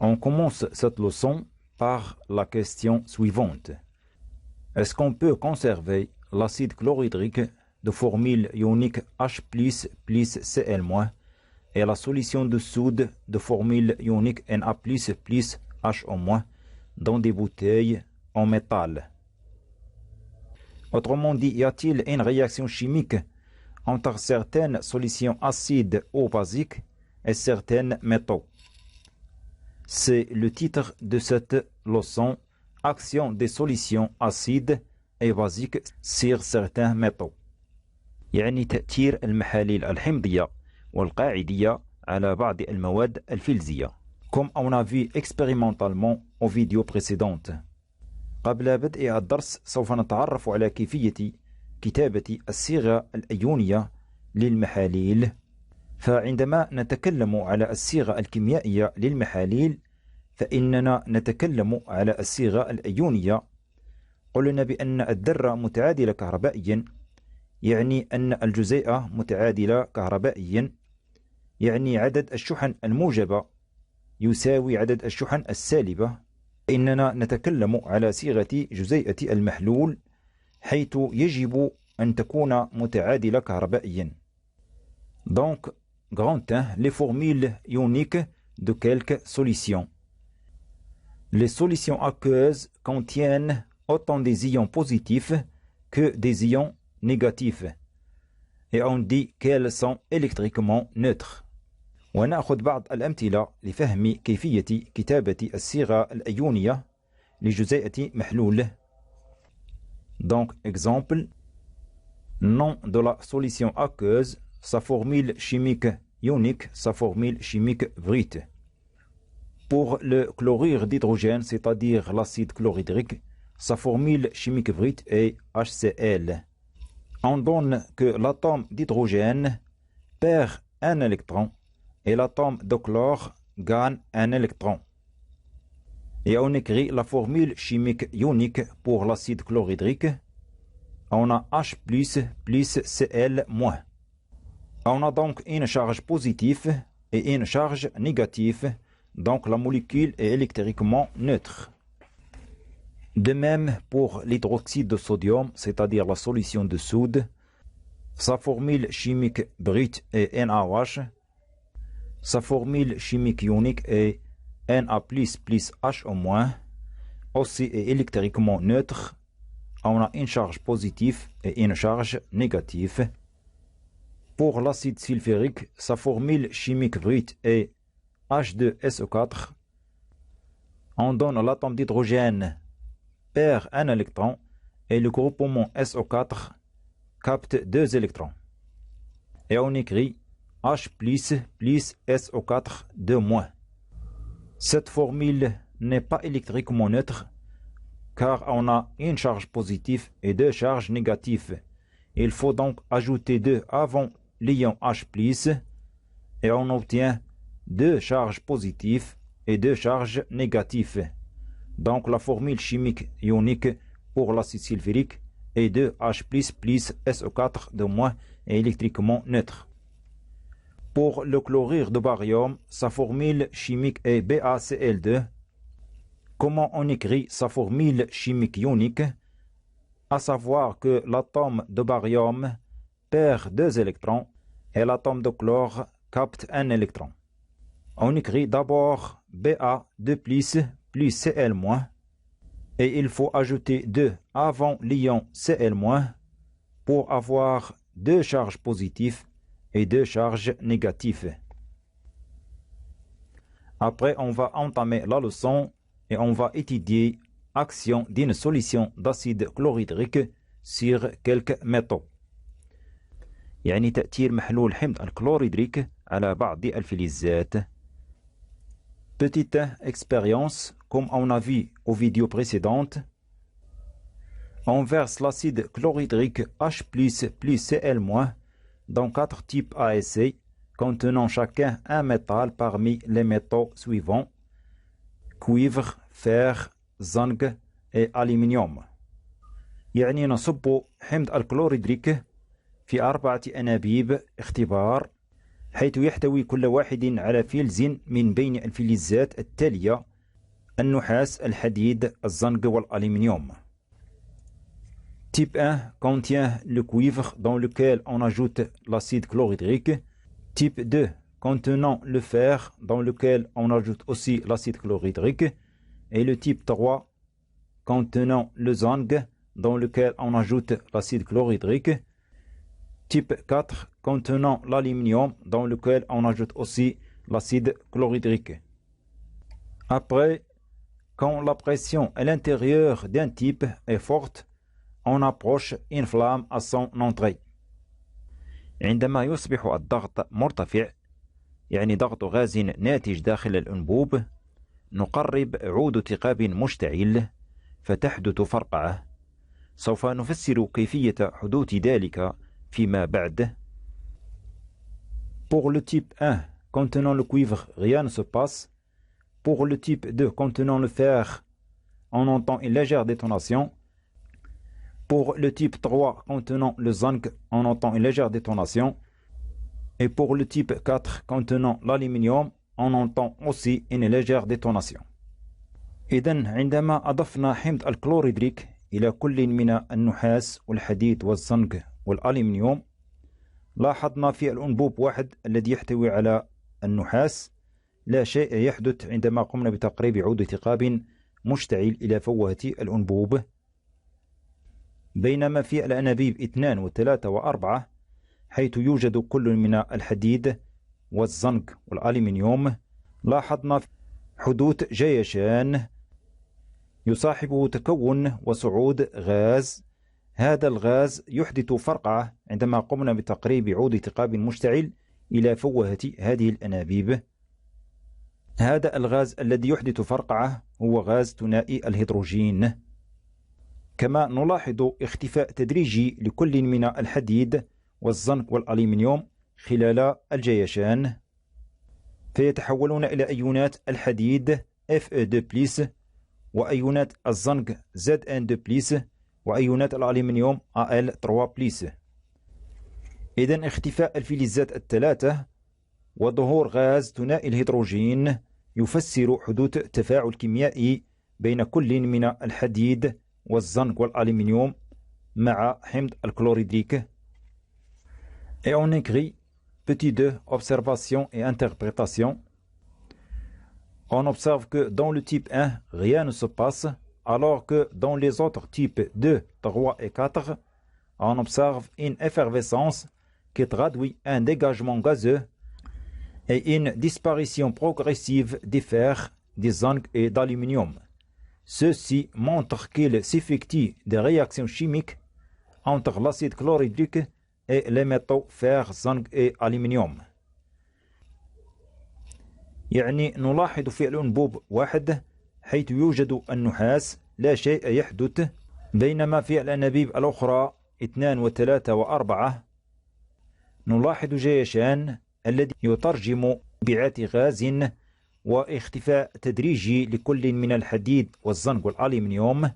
On commence cette leçon par la question suivante. Est-ce qu'on peut conserver l'acide chlorhydrique de formule ionique H+, plus Cl- et la solution de soude de formule ionique Na+, plus HO- dans des bouteilles en métal? Autrement dit, y a-t-il une réaction chimique entre certaines solutions acides ou basiques et certains métaux? C'est le titre de cette leçon, action des solutions acides et basiques sur certains métaux. يعني تأثير المحاليل الحمضية والقاعدية على بعض المواد الفلزية. Comme on a vu expérimentalement aux vidéos précédentes. قبل بدء الدرس سوف نتعرف على كيفية كتابة الصيغة الأيونية للمحاليل. فعندما نتكلم على الصيغة الكيميائية للمحاليل فإننا نتكلم على الصيغة الأيونية. قلنا بأن الذرة متعادلة كهربائيا، يعني أن الجزيئة متعادلة كهربائيا، يعني عدد الشحن الموجبة يساوي عدد الشحن السالبة. إننا نتكلم على صيغة جزيئة المحلول حيث يجب أن تكون متعادلة كهربائيا. Donc, grand 1, les formules ioniques de quelques solutions. Les solutions aqueuses contiennent autant des ions positifs que des ions négatifs. Et on dit qu'elles sont électriquement neutres. ونأخذ بعض الأمثلة لفهم كيفية كتابة الصيغة الأيونية لجزيئة محلول. Donc, exemple, nom de la solution aqueuse, sa formule chimique ionique, sa formule chimique brute. Pour le chlorure d'hydrogène, c'est-à-dire l'acide chlorhydrique, sa formule chimique brute est HCl. On donne que l'atome d'hydrogène perd un électron et l'atome de chlore gagne un électron. Et on écrit la formule chimique ionique pour l'acide chlorhydrique. On a H+, plus Cl-. On a donc une charge positive et une charge négative, donc la molécule est électriquement neutre. De même pour l'hydroxyde de sodium, c'est-à-dire la solution de soude, sa formule chimique brute est NaOH, sa formule chimique ionique est Na+, plus HO-, aussi est électriquement neutre. On a une charge positive et une charge négative. Pour l'acide sulfurique, sa formule chimique brute est H2SO4. On donne l'atome d'hydrogène perd un électron et le groupement SO4 capte 2 électrons. Et on écrit H+, plus SO4 2-. Cette formule n'est pas électriquement neutre car on a une charge positive et 2 charges négatives. Il faut donc ajouter 2 avant l'ion H+, et on obtient 2 charges positives et 2 charges négatives. Donc la formule chimique ionique pour l'acide sulfurique est 2H+, plus SO4 2- est électriquement neutre. Pour le chlorure de barium, sa formule chimique est BaCl2. Comment on écrit sa formule chimique ionique? À savoir que l'atome de barium perd 2 électrons et l'atome de chlore capte un électron. On écrit d'abord Ba2+, plus Cl-, et il faut ajouter 2 avant l'ion Cl- pour avoir 2 charges positives et 2 charges négatives. Après, on va entamer la leçon et on va étudier action d'une solution d'acide chlorhydrique sur quelques métaux. يعني تأثير محلول حمض الكلوريدريك على بعض الفلزات. Petite expérience, comme on a vu aux vidéos précédentes. On verse l'acide chlorhydrique H+, plus Cl- dans 4 types ASA contenant chacun un métal parmi les métaux suivants: cuivre, fer, zinc et aluminium. يعني نصب حمض الكلوريدريك في 4 أنابيب اختبار. حيث يحتوي كل واحد على فلز من بين الفلزات التالية: النحاس، الحديد، الزنك والألمنيوم. Type 1 contient le cuivre dans lequel on ajoute l'acide chlorhydrique. Type 2 contenant le fer dans lequel on ajoute aussi l'acide chlorhydrique. Et le type 3 contenant le zinc dans lequel on ajoute l'acide chlorhydrique. Type 4 contenant l'aluminium dans lequel on ajoute aussi l'acide chlorhydrique. Après, quand la pression à l'intérieur d'un type est forte, on approche une flamme à son entrée. عندما يصبح الضغط مرتفع، يعني ضغط غاز ناتج داخل الأنبوب، نقرب عود ثقاب مشتعل فتحدث فرقعة. سوف نفسر كيفية حدوث ذلك فيما بعد. Pour le type 1 contenant le cuivre, rien ne se passe. Pour le type 2 contenant le fer, on entend une légère détonation. Pour le type 3 contenant le zinc, on entend une légère détonation. Et pour le type 4 contenant l'aluminium, on entend aussi une légère détonation. إذن عندما أضفنا حمض الكلوريدريك إلى كل من النحاس والحديد والزنك والألمنيوم، لاحظنا في الأنبوب واحد الذي يحتوي على النحاس لا شيء يحدث عندما قمنا بتقريب عود ثقاب مشتعل إلى فوهة الأنبوب. بينما في الأنابيب 2 و3 و4 حيث يوجد كل من الحديد والزنك والألمنيوم، لاحظنا حدوث جيشان يصاحبه تكون وصعود غاز. هذا الغاز يحدث فرقعة عندما قمنا بتقريب عود ثقاب مشتعل إلى فوهة هذه الأنابيب. هذا الغاز الذي يحدث فرقعة هو غاز ثنائي الهيدروجين. كما نلاحظ اختفاء تدريجي لكل من الحديد والزنك والألمنيوم خلال الجيشان، فيتحولون إلى أيونات الحديد Fe2+، وأيونات الزنك Zn2+، وأيونات الألمنيوم Al3+. إذن اختفاء الفلزات الثلاثة وظهور غاز ثنائي الهيدروجين يفسر حدوث تفاعل كيميائي بين كل من الحديد والزنك والألمنيوم مع حمض الكلوريدريك. Et on écrit petit 2 observation et interprétation. On observe que dans le type 1, rien ne se passe, alors que dans les autres types 2, 3 et 4, on observe une effervescence qui traduit un dégagement gazeux et une disparition progressive du fer, du zinc et d'aluminium. Ceci montre qu'il s'effectue des réactions chimiques entre l'acide chlorhydrique et les métaux fer, zinc et aluminium. يعني نلاحظ في الأنبوب واحد حيث يوجد النحاس لا شيء يحدث، بينما في الأنابيب الأخرى 2 و3 و4 نلاحظ جيشان الذي يترجم انبعاث غاز واختفاء تدريجي لكل من الحديد والزنك والألمنيوم،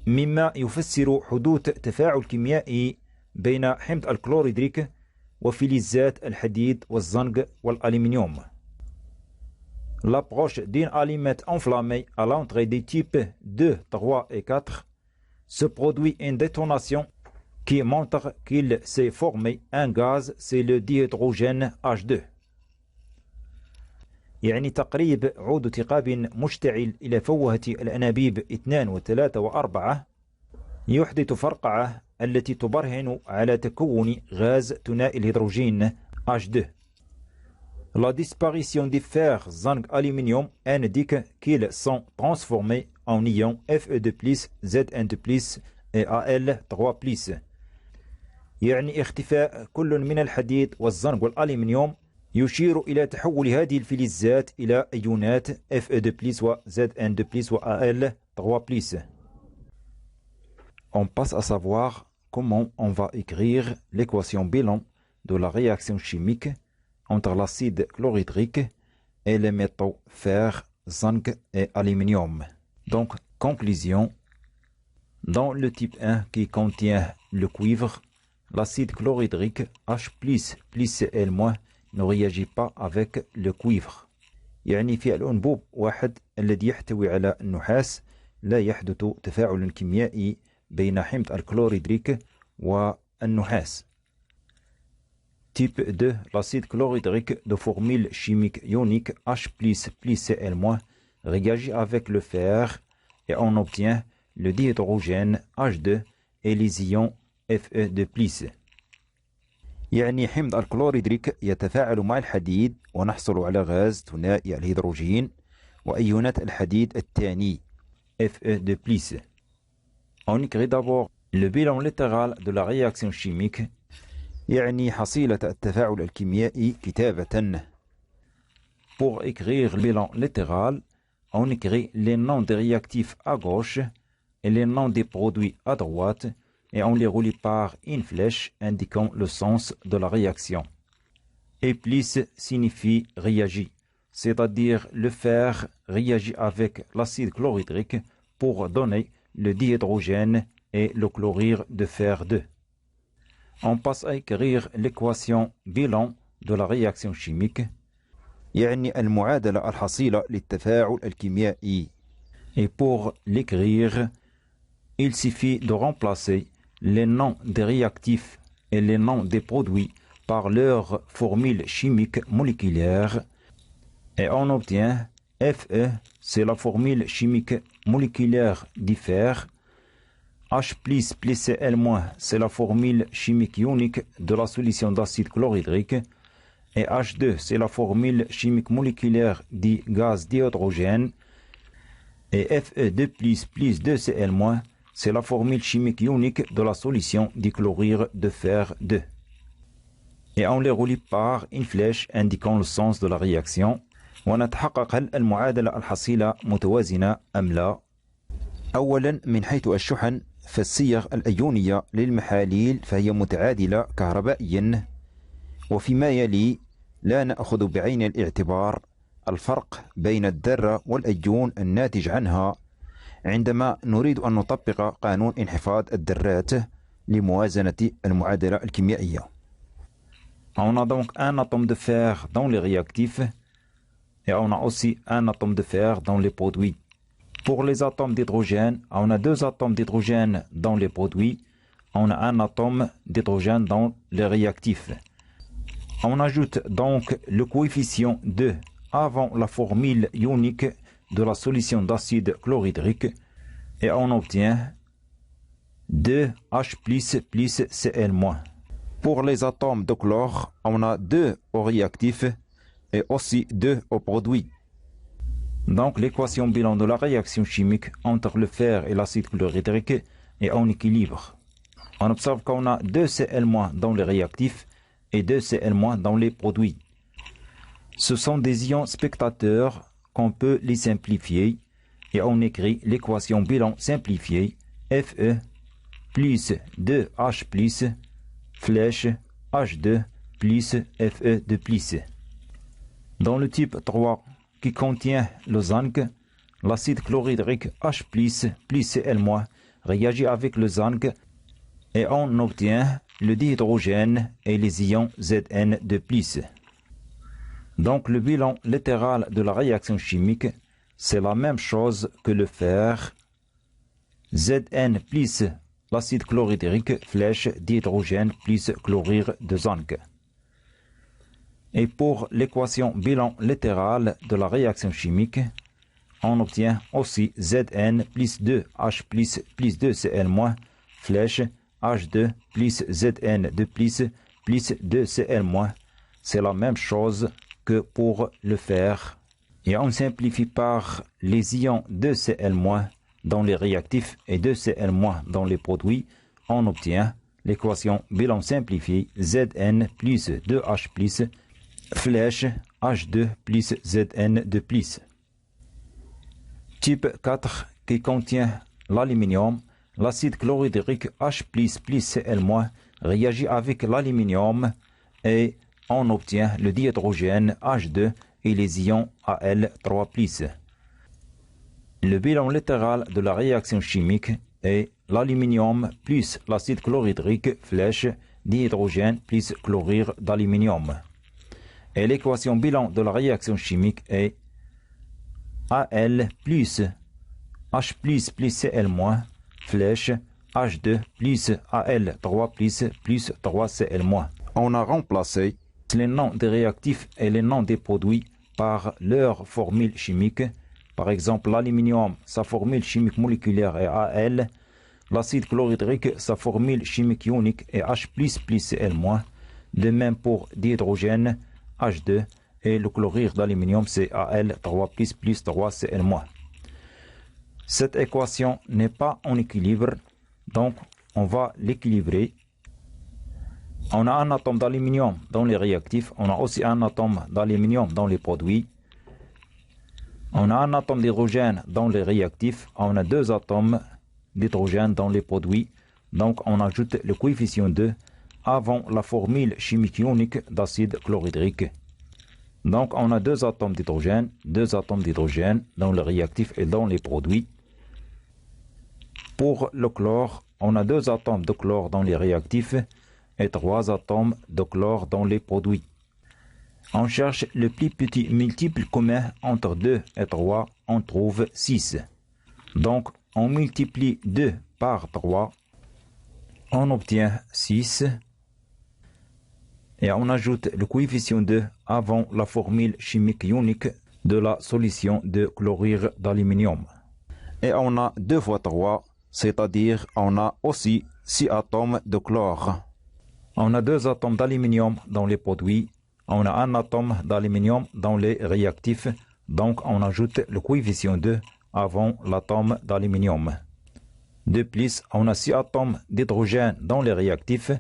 مما يفسر حدوث تفاعل كيميائي بين حمض الكلوريدريك وفلزات الحديد والزنك والألمنيوم. L'approche d'une allumette enflammée à l'entrée des types 2, 3 et 4 se produit une détonation qui montre qu'il s'est formé un gaz, c'est le dihydrogène H2. يعني تقريب عود ثقاب مشتعل إلى فوهة الأنابيب 2 و3 و4 يحدث فرقعة التي تبرهن على تكون غاز ثنائي الهيدروجين H2. La disparition des fer, zinc, aluminium indique qu'ils sont transformés en ions Fe2+, Zn2+, et Al3+. يعني اختفاء كل من الحديد والزنك والألمنيوم يشير إلى تحول هذه الفلزات إلى أيونات Fe2+, و Zn2+, و Al3+. On passe à savoir comment on va écrire l'équation bilan de la réaction chimique entre l'acide chlorhydrique et les métaux fer, zinc et aluminium. Donc, conclusion. Dans le type 1 qui contient le cuivre, l'acide chlorhydrique H+, plus Cl- ne réagit pas avec le cuivre. يعني في الأنبوب واحد الذي يحتوي على النحاس لا يحدث تفاعل كيميائي بين حمض الكلوريدريك والنحاس. Type 2, l'acide chlorhydrique de formule chimique ionique H plus Cl- réagit avec le fer et on obtient le dihydrogène H2 et les ions Fe2+. يعني حمض الكلوريدريك يتفاعل مع الحديد ونحصل على غاز ثنائي الهيدروجين وأيونات الحديد الثاني Fe2+. On écrit d'abord le bilan littéral de la réaction chimique يعني حصيلة التفاعل الكيميائي كتابة. Pour écrire le bilan littéral, on écrit les noms des réactifs à gauche et les noms des produits à droite et on les relie par une flèche indiquant le sens de la réaction. Et plus signifie réagit, c'est-à-dire le fer réagit avec l'acide chlorhydrique pour donner le dihydrogène et le chlorure de fer 2. On passe à écrire l'équation bilan de la réaction chimique. يعني المعادلة الحصيلة للتفاعل الكيميائي. Et pour l'écrire, il suffit de remplacer les noms des réactifs et les noms des produits par leur formule chimique moléculaire et on obtient Fe, c'est la formule chimique moléculaire du fer. H plus Cl-, c'est la formule chimique ionique de la solution d'acide chlorhydrique. Et H2, c'est la formule chimique moléculaire du gaz dihydrogène. Et Fe2+, plus 2Cl-, c'est la formule chimique ionique de la solution du chlorure de fer 2. Et on les relie par une flèche indiquant le sens de la réaction. ونتحقق هل المعادلة الحصيلة متوازنة أم لا. أولا من حيث الشحن فالصيغ الأيونية للمحاليل فهي متعادلة كهربائيا. وفيما يلي لا نأخذ بعين الاعتبار الفرق بين الذرة والأيون الناتج عنها عندما نريد أن نطبق قانون انحفاض الذرات لموازنة المعادلة الكيميائية. On a donc un atome de fer dans les réactifs et on a aussi un atome de fer dans les produits. Pour les atomes d'hydrogène, on a deux atomes d'hydrogène dans les produits, on a un atome d'hydrogène dans les réactifs. On ajoute donc le coefficient 2 avant la formule ionique de la solution d'acide chlorhydrique et on obtient 2H plus Cl-. Pour les atomes de chlore, on a 2 au réactif et aussi 2 au produit. Donc l'équation bilan de la réaction chimique entre le fer et l'acide chlorhydrique est en équilibre. On observe qu'on a 2 Cl- dans les réactifs et 2 Cl- dans les produits. Ce sont des ions spectateurs qu'on peut les simplifier et on écrit l'équation bilan simplifiée Fe plus 2H plus flèche H2 plus Fe2+. Dans le type 3 qui contient le zinc, l'acide chlorhydrique H plus Cl- réagit avec le zinc et on obtient le dihydrogène et les ions Zn2+. Donc le bilan littéral de la réaction chimique, c'est la même chose que le fer. Zn plus l'acide chlorhydrique flèche dihydrogène plus chlorure de zinc. Et pour l'équation bilan littéral de la réaction chimique, on obtient aussi Zn plus 2H plus 2Cl- flèche H2 plus Zn2 plus 2Cl-. C'est la même chose que pour le fer. Et on simplifie par les ions 2Cl- dans les réactifs et 2Cl- dans les produits. On obtient l'équation bilan simplifiée Zn plus 2H plus flèche H2 plus Zn2+. Type 4 qui contient l'aluminium, l'acide chlorhydrique H plus Cl- réagit avec l'aluminium et on obtient le dihydrogène H2 et les ions Al3+. Le bilan littéral de la réaction chimique est l'aluminium plus l'acide chlorhydrique flèche dihydrogène plus chlorure d'aluminium. Et l'équation bilan de la réaction chimique est Al plus H plus Cl moins flèche H2 plus Al3 plus 3Cl moins. On a remplacé les noms des réactifs et les noms des produits par leur formule chimique. Par exemple, l'aluminium, sa formule chimique moléculaire est Al. L'acide chlorhydrique, sa formule chimique ionique est H plus Cl moins. De même pour d'hydrogène, H2, et le chlorure d'aluminium, c'est Al3 plus 3Cl moins. Cette équation n'est pas en équilibre, donc on va l'équilibrer. On a un atome d'aluminium dans les réactifs, on a aussi un atome d'aluminium dans les produits. On a un atome d'hydrogène dans les réactifs, on a 2 atomes d'hydrogène dans les produits, donc on ajoute le coefficient 2 avant la formule chimique ionique d'acide chlorhydrique. Donc on a 2 atomes d'hydrogène dans les réactifs et dans les produits. Pour le chlore, on a 2 atomes de chlore dans les réactifs et 3 atomes de chlore dans les produits. On cherche le plus petit multiple commun entre 2 et 3, on trouve 6. Donc on multiplie 2 par 3, on obtient 6. Et on ajoute le coefficient 2 avant la formule chimique ionique de la solution de chlorure d'aluminium. Et on a 2 fois 3, c'est-à-dire on a aussi 6 atomes de chlore. On a 2 atomes d'aluminium dans les produits, on a un atome d'aluminium dans les réactifs, donc on ajoute le coefficient 2 avant l'atome d'aluminium. De plus, on a 6 atomes d'hydrogène dans les réactifs,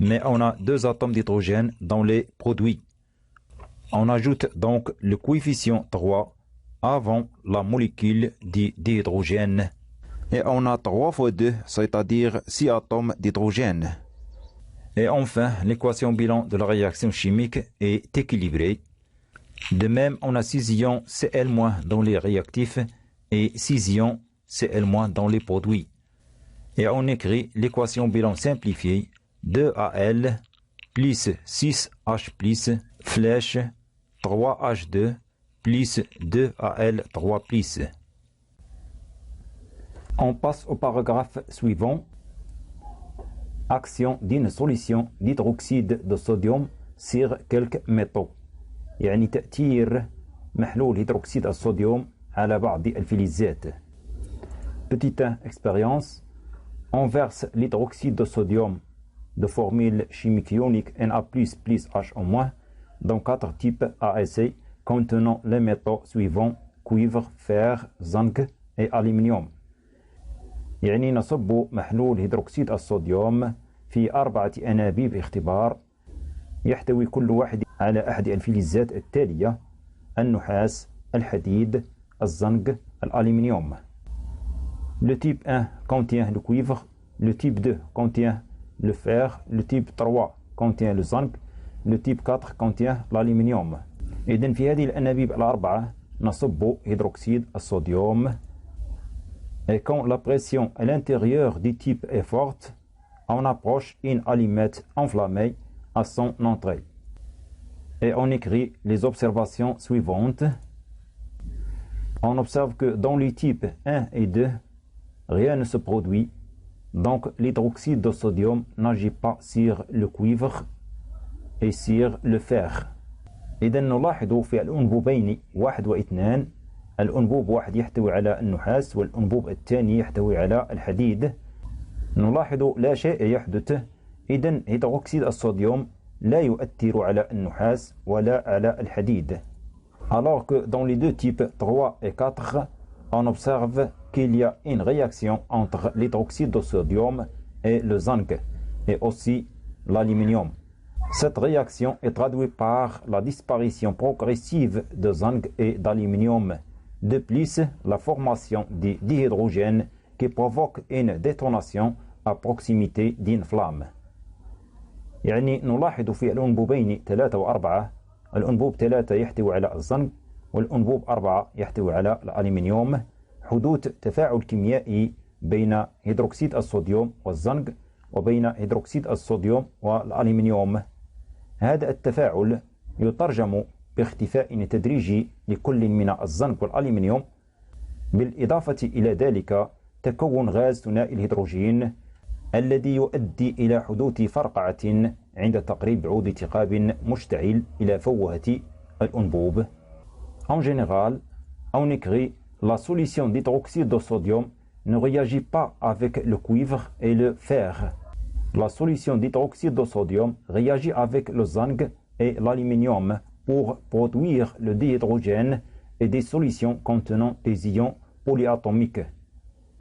mais on a 2 atomes d'hydrogène dans les produits. On ajoute donc le coefficient 3 avant la molécule d'hydrogène. Et on a 3 fois 2, c'est-à-dire 6 atomes d'hydrogène. Et enfin, l'équation bilan de la réaction chimique est équilibrée. De même, on a 6 ions Cl- dans les réactifs et 6 ions Cl- dans les produits. Et on écrit l'équation bilan simplifiée 2Al plus 6H plus flèche 3H2 plus 2Al3 plus. On passe au paragraphe suivant. Action d'une solution d'hydroxyde de sodium sur quelques métaux. يعني تأثير محلول هيدروكسيد الصوديوم على بعض الفلزات. Petite expérience. On verse l'hydroxyde de sodium de formule chimique ionique Na++ HO- dans 4 types ASA contenant les métaux suivants: cuivre, fer, zinc et aluminium. يعني نصب محلول هيدروكسيد الصوديوم في 4 أنابيب اختبار يحتوي كل واحد على أحد الفلزات التالية: النحاس، الحديد، الزنق، الألمنيوم. Le type 1 contient le cuivre, le type 2 contient le fer, le type 3 contient le zinc, le type 4 contient l'aluminium. إذن في هذه الأنابيب الأربعة نصب هيدروكسيد الصوديوم. Et quand la pression à l'intérieur du type est forte, on approche une allumette enflammée à son entrée. Et on écrit les observations suivantes. On observe que dans les types 1 et 2, rien ne se produit. Donc l'hydroxyde de sodium n'agit pas sur le cuivre et sur le fer. إذا نلاحظ في الأنبوبين 1 و2 الأنبوب واحد يحتوي على النحاس والأنبوب الثاني يحتوي على الحديد. نلاحظ لا شيء يحدث. إذا هيدروكسيد الصوديوم لا يؤثر على النحاس ولا على الحديد. Alors que dans les deux types 3 et 4, on observe qu'il y a une réaction entre l'hydroxyde de sodium et le zinc et aussi l'aluminium. Cette réaction est traduite par la disparition progressive de zinc et d'aluminium. De plus, la formation du dihydrogène qui provoque une détonation à proximité d'une flamme. يعني نلاحظ في الأنبوبين 3 و4 الأنبوب 3 يحتوي على الزنك والأنبوب 4 يحتوي على الألمنيوم حدوث تفاعل كيميائي بين هيدروكسيد الصوديوم والزنك وبين هيدروكسيد الصوديوم والألمنيوم. هذا التفاعل يترجم باختفاء تدريجي لكل من الزنك والألمنيوم. بالإضافة إلى ذلك تكون غاز ثنائي الهيدروجين الذي يؤدي إلى حدوث فرقعة عند تقريب عود ثقاب مشتعل إلى فوهة الأنبوب. En général, on écrit la solution d'hydroxyde de sodium ne réagit pas avec le cuivre et le fer. La solution d'hydroxyde de sodium réagit avec le zinc et l'aluminium pour produire le dihydrogène et des solutions contenant des ions polyatomiques.